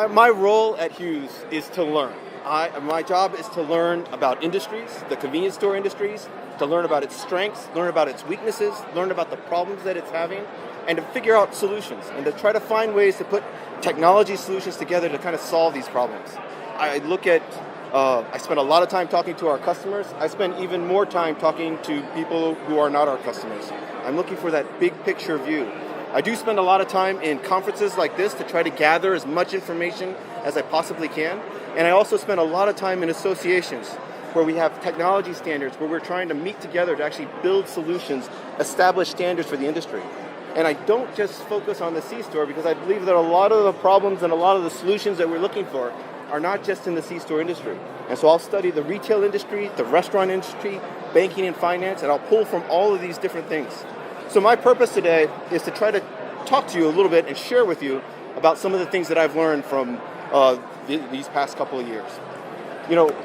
My role at Hughes is to learn. My job is to learn about industries, the convenience store industries, to learn about its strengths, learn about its weaknesses, learn about the problems that it's having, and to figure out solutions, and to try to find ways to put technology solutions together to kind of solve these problems. I spend a lot of time talking to our customers. I spend even more time talking to people who are not our customers. I'm looking for that big picture view. I do spend a lot of time in conferences like this to try to gather as much information as I possibly can. And I also spend a lot of time in associations where we have technology standards, where we're trying to meet together to actually build solutions, establish standards for the industry. And I don't just focus on the C-store because I believe that a lot of the problems and a lot of the solutions that we're looking for are not just in the C-store industry. And so I'll study the retail industry, the restaurant industry, banking and finance, and I'll pull from all of these different things. So my purpose today is to try to talk to you a little bit and share with you about some of the things that I've learned from these past couple of years. You know,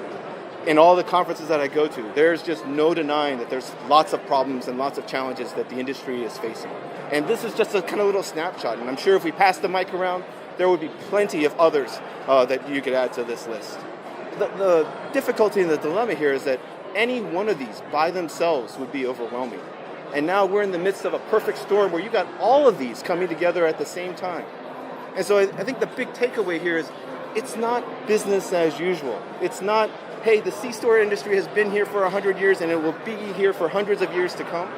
in all the conferences that I go to, there's just no denying that there's lots of problems and lots of challenges that the industry is facing. And this is just a kind of little snapshot. And I'm sure if we pass the mic around, there would be plenty of others that you could add to this list. The difficulty and the dilemma here is that any one of these by themselves would be overwhelming. And now we're in the midst of a perfect storm where you got all of these coming together at the same time. And so I think the big takeaway here is it's not business as usual. It's not, hey, the C-store industry has been here for 100 years and it will be here for hundreds of years to come.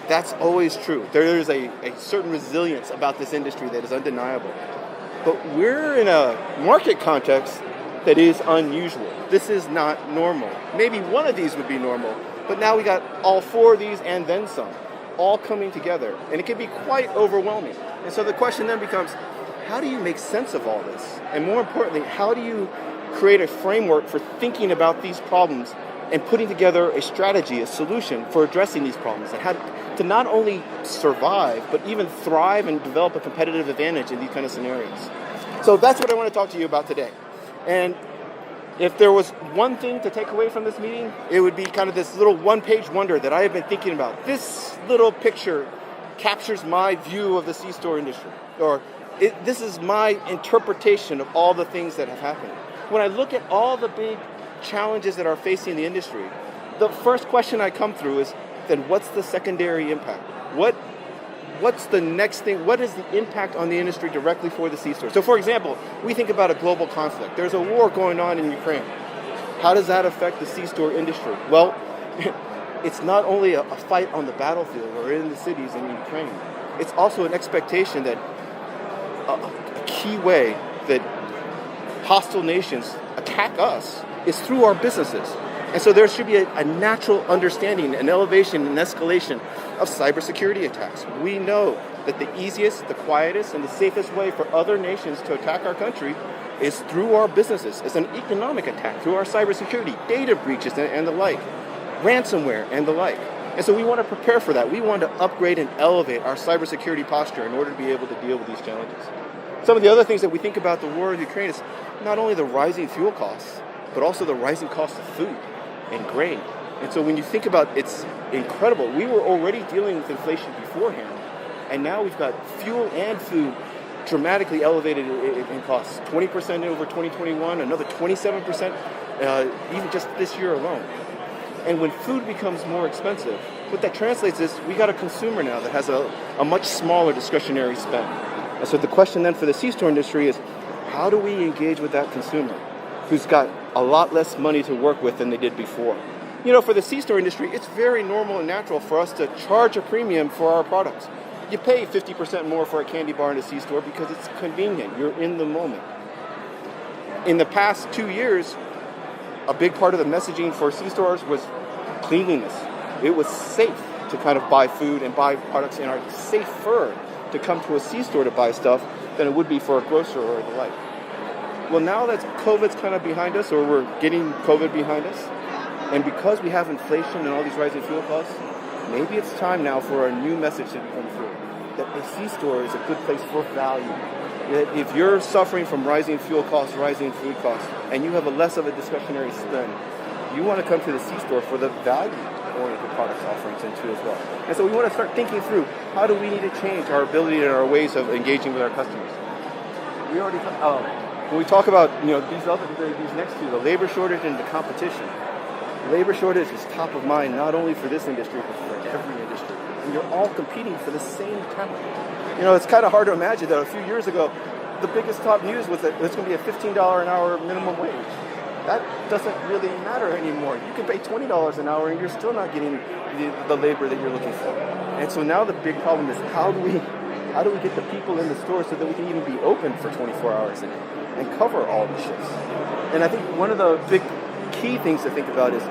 That's always true. There is a certain resilience about this industry that is undeniable. But we're in a market context that is unusual. This is not normal. Maybe one of these would be normal, but now we got all four of these and then some, all coming together. And it can be quite overwhelming. And so the question then becomes, how do you make sense of all this? And more importantly, how do you create a framework for thinking about these problems and putting together a strategy, a solution for addressing these problems, and how to not only survive, but even thrive and develop a competitive advantage in these kind of scenarios. So that's what I want to talk to you about today. And if there was one thing to take away from this meeting, it would be kind of this little one-page wonder that I have been thinking about. This little picture captures my view of the C-store industry, or this is my interpretation of all the things that have happened. When I look at all the big challenges that are facing the industry, the first question I come through is, then what's the secondary impact? What's the next thing? What is the impact on the industry directly for the C-store? So for example, we think about a global conflict. There's a war going on in Ukraine. How does that affect the C-store industry? Well, it's not only a fight on the battlefield or in the cities in Ukraine. It's also an expectation that a key way that hostile nations attack us is through our businesses. And so there should be a natural understanding, an elevation, an escalation of cybersecurity attacks. We know that the easiest, the quietest, and the safest way for other nations to attack our country is through our businesses. It's an economic attack through our cybersecurity, data breaches and the like, ransomware and the like. And so we want to prepare for that. We want to upgrade and elevate our cybersecurity posture in order to be able to deal with these challenges. Some of the other things that we think about the war in Ukraine is not only the rising fuel costs, but also the rising cost of food and grain. And so when you think about it, it's incredible. We were already dealing with inflation beforehand, and now we've got fuel and food dramatically elevated in costs. 20% over 2021, another 27% even just this year alone. And when food becomes more expensive, what that translates is we got a consumer now that has a much smaller discretionary spend. And so the question then for the C-store industry is, how do we engage with that consumer who's got a lot less money to work with than they did before? You know, for the C-store industry, it's very normal and natural for us to charge a premium for our products. You pay 50% more for a candy bar in a C-store because it's convenient. You're in the moment. In the past 2 years, a big part of the messaging for C-stores was cleanliness. It was safe to kind of buy food and buy products in our safer to come to a C-store to buy stuff than it would be for a grocer or the like. Well, now that COVID's kind of behind us, or we're getting COVID behind us, and because we have inflation and all these rising fuel costs, maybe it's time now for a new message to come through, that a C-store is a good place for value. That if you're suffering from rising fuel costs, rising food costs, and you have a less of a discretionary spend, you want to come to the C-store for the value-oriented products offerings into as well. And so we want to start thinking through, how do we need to change our ability and our ways of engaging with our customers? We already when we talk about these next two, the labor shortage and the competition, labor shortage is top of mind not only for this industry but for every industry, and you're all competing for the same talent. It's kind of hard to imagine that a few years ago, the biggest top news was that there's going to be a $15 an hour minimum wage. That doesn't really matter anymore. You can pay $20 an hour and you're still not getting the labor that you're looking for. And so now the big problem is how do we get the people in the store so that we can even be open for 24 hours a day and cover all the shifts? And I think one of the big key things to think about is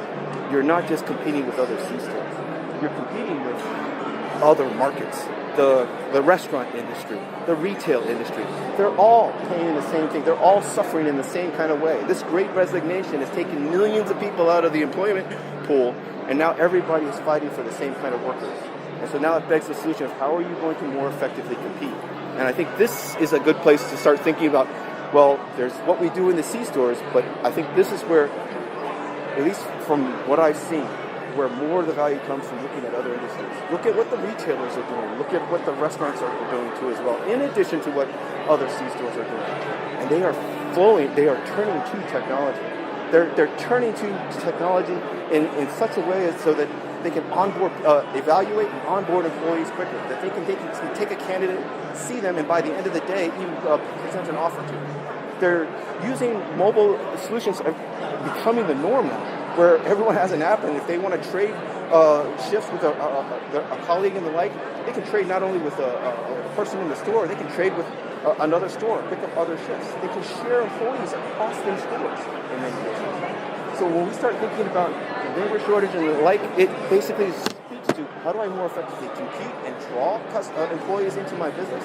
you're not just competing with other C-stores. You're competing with other markets. The restaurant industry, the retail industry, they're all paying the same thing. They're all suffering in the same kind of way. This great resignation has taken millions of people out of the employment pool, and now everybody is fighting for the same kind of workers. And so now it begs the solution of how are you going to more effectively compete? And I think this is a good place to start thinking about, well, there's what we do in the C-stores, but I think this is where, at least from what I've seen, where more of the value comes from looking at other industries. Look at what the retailers are doing. Look at what the restaurants are doing too as well, in addition to what other C-stores are doing. And they are turning to technology. They're turning to technology in such a way so that they can evaluate and onboard employees quicker, that they can take a candidate, see them, and by the end of the day, even present an offer to them. They're using mobile solutions, becoming the norm now, where everyone has an app, and if they want to trade shifts with a colleague and the like, they can trade not only with a person in the store, they can trade with another store, pick up other shifts. They can share employees across their stores in many cases. So when we start thinking about labor shortage and the like, it basically speaks to how do I more effectively compete and draw employees into my business,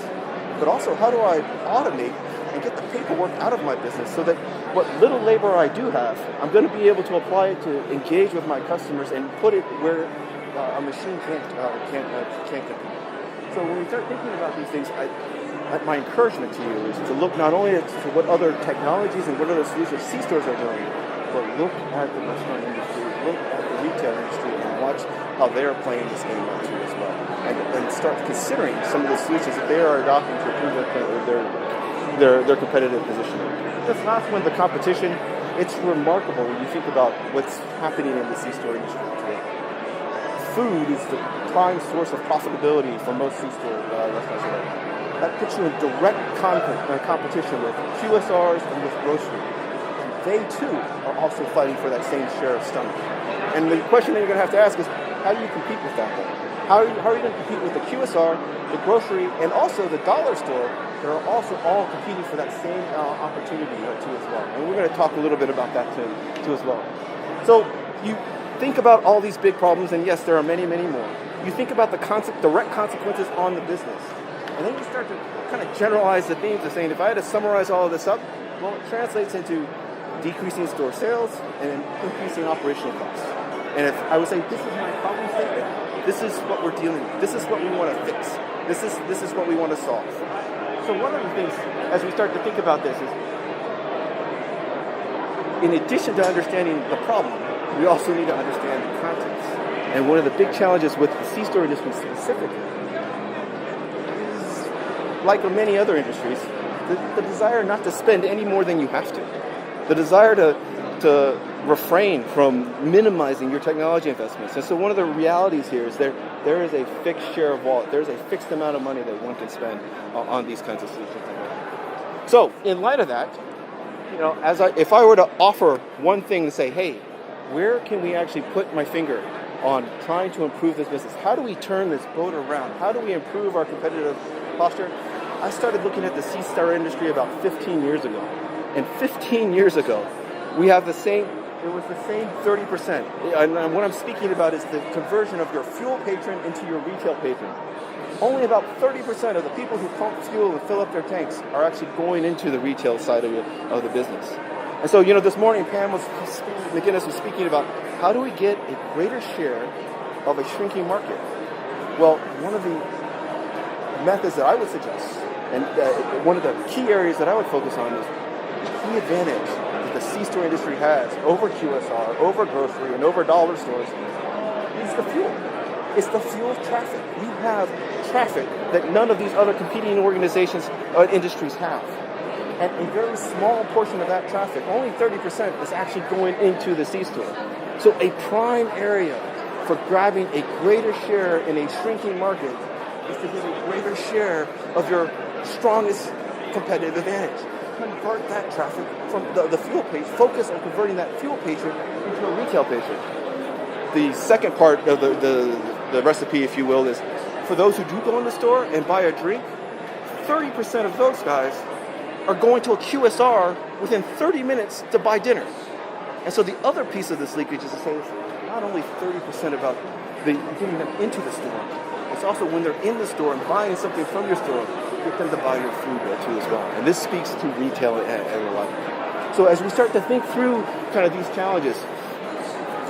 but also how do I automate and get the paperwork out of my business so that what little labor I do have, I'm going to be able to apply it to engage with my customers and put it where a machine can't compete. So when we start thinking about these things, my encouragement to you is to look not only at what other technologies and what other solutions C-stores are doing, but look at the restaurant industry, look at the retail industry, and watch how they're playing this game out too as well, and start considering some of the solutions that they are adopting to improve their competitive position. This last one, the competition, it's remarkable when you think about what's happening in the C-store industry today. Food is the prime source of profitability for most C-store restaurants today. That puts you in direct competition with QSRs and with grocery. And they too are also fighting for that same share of stomach. And the question that you're going to have to ask is, how do you compete with that then? How are you going to compete with the QSR, the grocery, and also the dollar store that are also all competing for that same opportunity too as well? And we're going to talk a little bit about that too as well. So you think about all these big problems, and yes, there are many, many more. You think about the direct consequences on the business. And then you start to kind of generalize the themes of saying, if I had to summarize all of this up, well, it translates into decreasing store sales and increasing operational costs. And if I would say, this is my problem statement, this is what we're dealing with, this is what we want to fix, this is what we want to solve. So one of the things, as we start to think about this, is in addition to understanding the problem, we also need to understand the context. And one of the big challenges with the C-store industry specifically is, like many other industries, the desire not to spend any more than you have to. The desire to refrain from minimizing your technology investments. And so one of the realities here is there is a fixed share of wallet. There's a fixed amount of money that one can spend on these kinds of solutions. So in light of that, if I were to offer one thing to say, hey, where can we actually put my finger on trying to improve this business? How do we turn this boat around? How do we improve our competitive posture? I started looking at the C-store industry about 15 years ago. And 15 years ago, it was the same 30%. And what I'm speaking about is the conversion of your fuel patron into your retail patron. Only about 30% of the people who pump fuel and fill up their tanks are actually going into the retail side of the business. And so, this morning, McGinnis was speaking about how do we get a greater share of a shrinking market? Well, one of the methods that I would suggest, and one of the key areas that I would focus on is the key advantage that the C-store industry has over QSR, over grocery, and over dollar stores is the fuel. It's the fuel traffic. We have traffic that none of these other competing industries have. And a very small portion of that traffic, only 30%, is actually going into the C-store. So a prime area for grabbing a greater share in a shrinking market is to get a greater share of your strongest competitive advantage. Convert that traffic from the fuel page, focus on converting that fuel patron into a retail patron. The second part of the recipe, if you will, is for those who do go in the store and buy a drink, 30% of those guys are going to a QSR within 30 minutes to buy dinner. And so the other piece of this leakage is to say it's not only 30% about getting them into the store, it's also when they're in the store and buying something from your store, get them to buy your food there too as well. And this speaks to retail and the like. So as we start to think through kind of these challenges,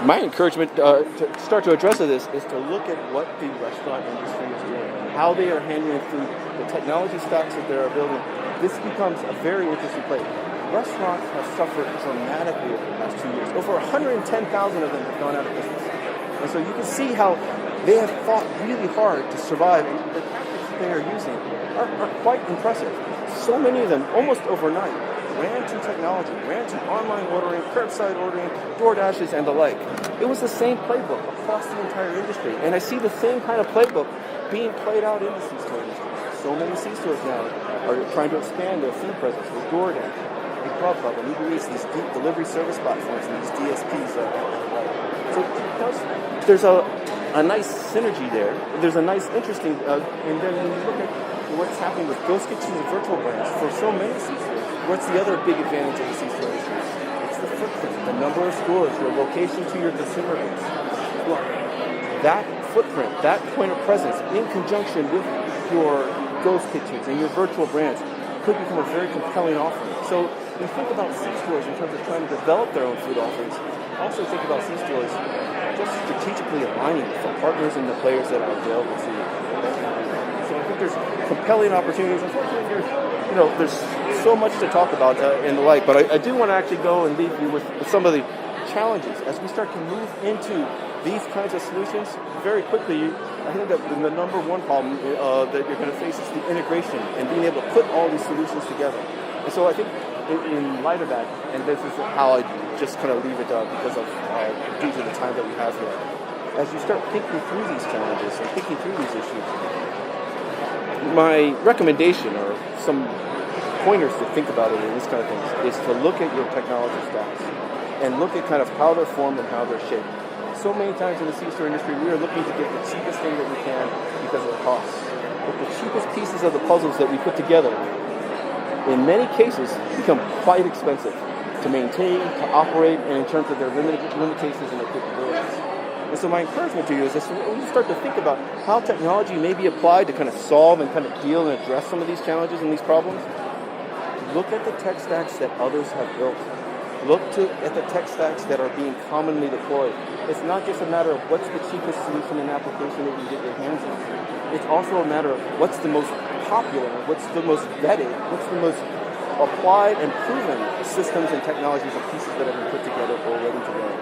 my encouragement to start to address this is to look at what the restaurant industry is doing, how they are handling food, the technology stacks that they are building. This becomes a very interesting place. Restaurants have suffered dramatically over the past 2 years. Over 110,000 of them have gone out of business. And so you can see how they have fought really hard to survive, and the tactics that they are using are quite impressive. So many of them, almost overnight, ran to technology, ran to online ordering, curbside ordering, DoorDashes, and the like. It was the same playbook across the entire industry. And I see the same kind of playbook being played out in the C-store industry. So many C-stores now are trying to expand their food presence with DoorDash, and Grubhub, and Uber Eats, these deep delivery service platforms, and these DSPs. So there's a nice synergy there. There's a nice, interesting, and then when you look at what's happening with ghost kitchens and virtual brands, for so many C-stores, what's the other big advantage of the C-store industry? It's the footprint, the number of stores, your location to your consumer base. Well, that footprint, that point of presence, in conjunction with your ghost kitchens and your virtual brands, could become a very compelling offering. So you think about C-stores in terms of trying to develop their own food offerings. Also think about C-stores just strategically aligning with the partners and the players that are available to you. So I think there's compelling opportunities. Unfortunately, there's so much to talk about and the like, but I do want to actually go and leave you with some of the challenges as we start to move into these kinds of solutions. Very quickly, I think that the number one problem that you're going to face is the integration and being able to put all these solutions together. And so I think in light of that, and this is how I just kind of leave it because of due to the time that we have here, as you start thinking through these challenges and thinking through these issues, my recommendation or some pointers to think about it in this kind of things is to look at your technology stacks and look at kind of how they're formed and how they're shaped. So many times in the C-store industry, we are looking to get the cheapest thing that we can because of the cost. But the cheapest pieces of the puzzles that we put together, in many cases, become quite expensive to maintain, to operate, and in terms of their limitations and their capabilities. And so my encouragement to you is this: when you start to think about how technology may be applied to kind of solve and kind of deal and address some of these challenges and these problems, look at the tech stacks that others have built. Look at the tech stacks that are being commonly deployed. It's not just a matter of what's the cheapest solution and application that you get your hands on. It's also a matter of what's the most popular, what's the most vetted, what's the most applied and proven systems and technologies and pieces that have been put together already today.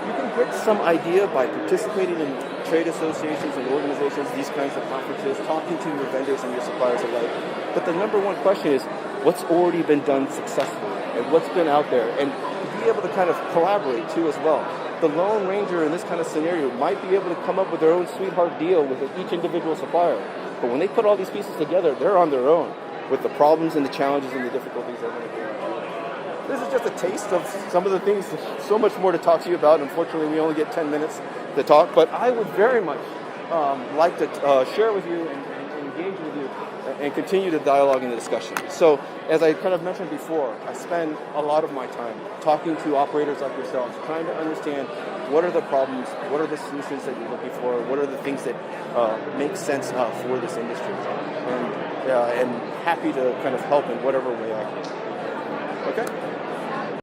You can get some idea by participating in trade associations and organizations, these kinds of conferences, talking to your vendors and your suppliers alike. But the number one question is, what's already been done successfully and what's been out there? And to be able to kind of collaborate too as well. The Lone Ranger in this kind of scenario might be able to come up with their own sweetheart deal with each individual supplier. But when they put all these pieces together, they're on their own with the problems and the challenges and the difficulties they're going to deal with. This is just a taste of some of the things, so much more to talk to you about. Unfortunately, we only get 10 minutes to talk, but I would very much like to share with you and engage with you and continue the dialogue and the discussion. So, as I kind of mentioned before, I spend a lot of my time talking to operators like yourselves, trying to understand what are the problems, what are the solutions that you're looking for, what are the things that make sense for this industry, and happy to kind of help in whatever way I can. Okay?